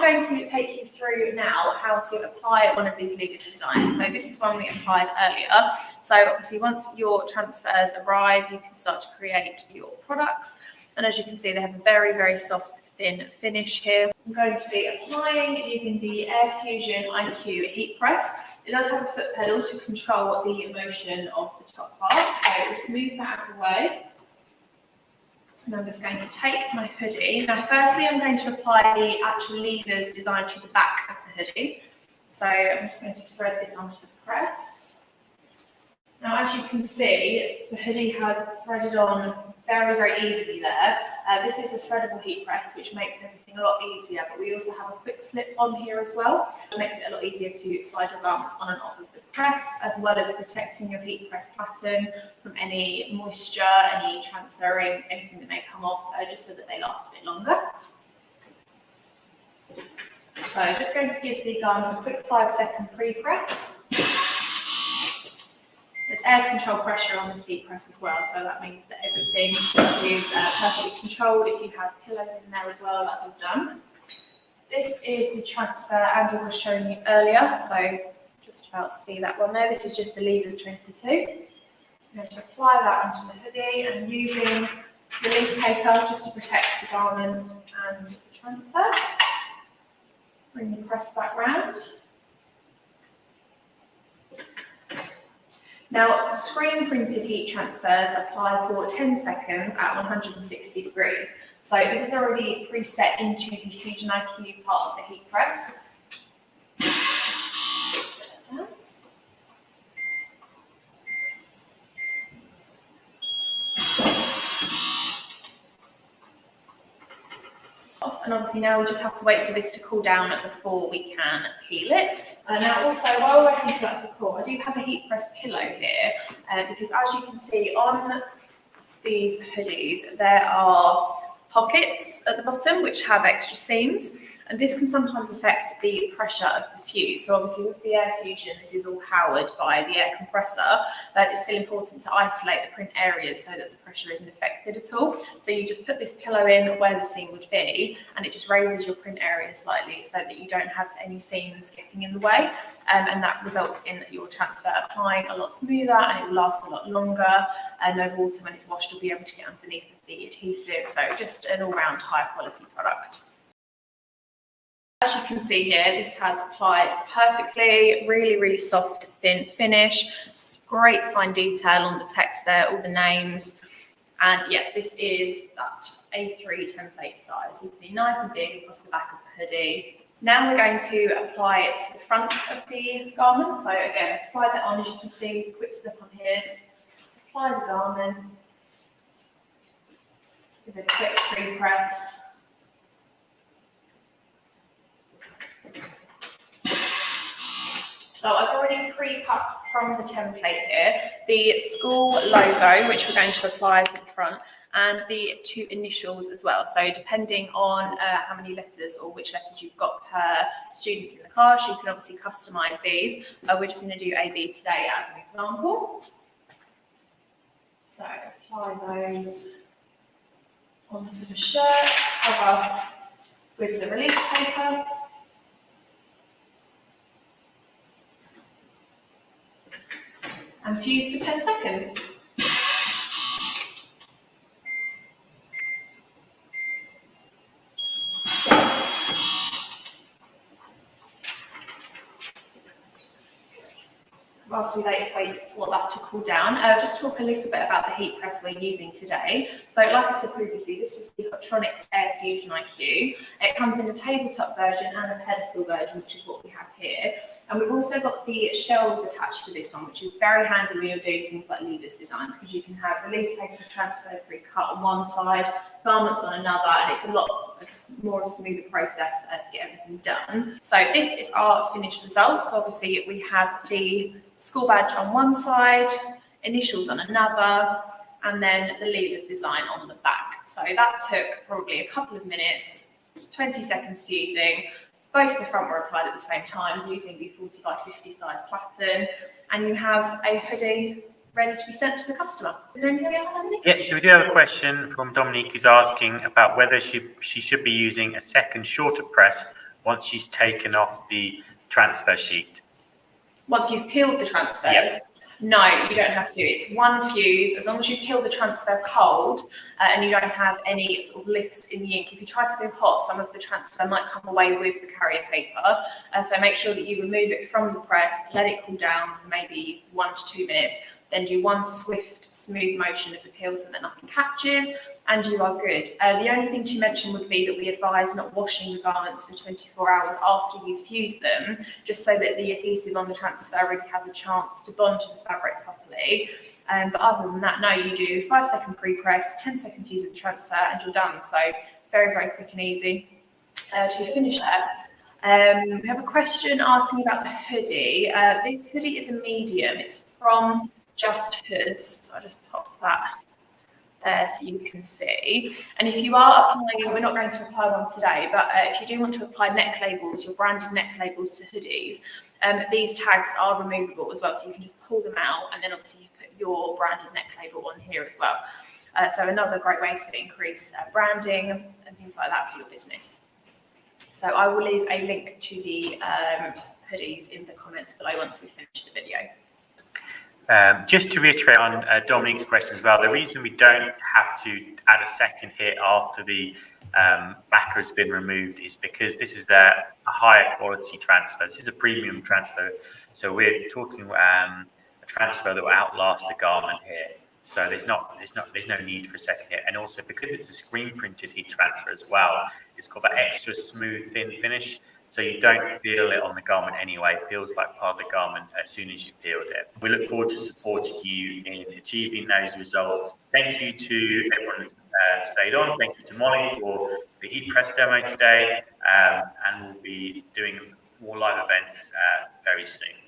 going to take you through now how to apply one of these levers designs. So this is one we applied earlier. So obviously once your transfers arrive, you can start to create your products. And as you can see, they have a very, very soft, thin finish here. I'm going to be applying using the Air Fusion IQ heat press. It does have a foot pedal to control the motion of the top part. So let's move that out of the way. And I'm just going to take my hoodie. Now, firstly, I'm going to apply the actual levers designed to the back of the hoodie. So I'm just going to thread this onto the press. Now, as you can see, the hoodie has threaded on very, very easily there. This is a threadable heat press, which makes everything a lot easier, but we also have a quick slip on here as well, which makes it a lot easier to slide your garments on and off of the press, as well as protecting your heat press platen from any moisture, any transferring, anything that may come off, just so that they last a bit longer. So just going to give the garment a quick 5-second pre-press. There's air control pressure on the heat press as well, so that means that everything is perfectly controlled. If you have pillows in there as well, that's all done. This is the transfer Andy was showing you earlier, so just about see that one there. This is just the levers 22. I'm going to apply that onto the hoodie and using release paper just to protect the garment and the transfer. Bring the press back round. Now, screen printed heat transfers apply for 10 seconds at 160 degrees. So this is already preset into the Fusion IQ part of the heat press. And obviously now we just have to wait for this to cool down before we can peel it. Now also, while we're waiting for that to cool, I do have a heat press pillow here, because as you can see on these hoodies, there are pockets at the bottom which have extra seams, and this can sometimes affect the pressure of the fuse. So obviously with the Air Fusion, this is all powered by the air compressor, but it's still important to isolate the print areas so that the pressure isn't affected at all. So you just put this pillow in where the seam would be, and it just raises your print area slightly so that you don't have any seams getting in the way, and that results in your transfer applying a lot smoother, and it will last a lot longer, and no water when it's washed will be able to get underneath the adhesive. So just an all-round high quality product. As you can see here, this has applied perfectly, really, really soft, thin finish. It's great fine detail on the text there, all the names. And yes, this is that A3 template size. You can see nice and big across the back of the hoodie. Now we're going to apply it to the front of the garment. So again, slide that on, as you can see, quick slip on here. Apply the garment. Give it a quick pre-press. So I've already pre-cut from the template here the school logo, which we're going to apply to the front, and the 2 initials as well. So depending on how many letters or which letters you've got per students in the class, you can obviously customise these. We're just going to do AB today as an example. So apply those onto the shirt, cover with the release paper. And fuse for 10 seconds. Whilst we wait for that to cool down, just talk a little bit about the heat press we're using today. So like I said previously, this is the Hotronix Air Fusion IQ. It comes in a tabletop version and a pedestal version, which is what we have here. And we've also got the shelves attached to this one, which is very handy when you're doing things like levers designs, because you can have release paper transfers pre-cut on one side, garments on another, and it's a lot more a smoother process to get everything done. So this is our finished result. So obviously we have the school badge on one side, initials on another, and then the levers design on the back. So that took probably a couple of minutes, 20 seconds fusing. Both the front were applied at the same time using the 40 by 50 size platen, and you have a hoodie ready to be sent to the customer. Is there anything else, Andy? Yeah, so we do have a question from Dominique, who's asking about whether she should be using a second shorter press once she's taken off the transfer sheet? Once you've peeled the transfers? Yes. No, you don't have to. It's one fuse. As long as you peel the transfer cold and you don't have any sort of lifts in the ink. If you try to go hot, some of the transfer might come away with the carrier paper. So make sure that you remove it from the press, let it cool down for maybe 1 to 2 minutes, then do one swift, smooth motion of the peel so that nothing catches, and you are good. The only thing to mention would be that we advise not washing the garments for 24 hours after you fuse them, just so that the adhesive on the transfer really has a chance to bond to the fabric properly. But other than that, no, you do 5-second pre-press, 10-second fuse of the transfer, and you're done. So very, very quick and easy to finish there. We have a question asking about the hoodie. This hoodie is a medium. It's from Just Hoods. So I'll just pop that there so you can see. And if you are applying, we're not going to apply one today, but if you do want to apply neck labels, your branded neck labels to hoodies, these tags are removable as well. So you can just pull them out and then obviously you put your branded neck label on here as well. So another great way to increase branding and things like that for your business. So I will leave a link to the hoodies in the comments below once we finish the video. Just to reiterate on Dominique's question as well, the reason we don't have to add a second hit after the backer has been removed is because this is a higher quality transfer. This is a premium transfer. So we're talking a transfer that will outlast the garment here. So there's no need for a second hit. And also because it's a screen printed heat transfer as well, it's got that extra smooth thin finish. So you don't feel it on the garment anyway. It feels like part of the garment as soon as you peeled it. We look forward to supporting you in achieving those results. Thank you to everyone that stayed on. Thank you to Molly for the heat press demo today. And we'll be doing more live events very soon.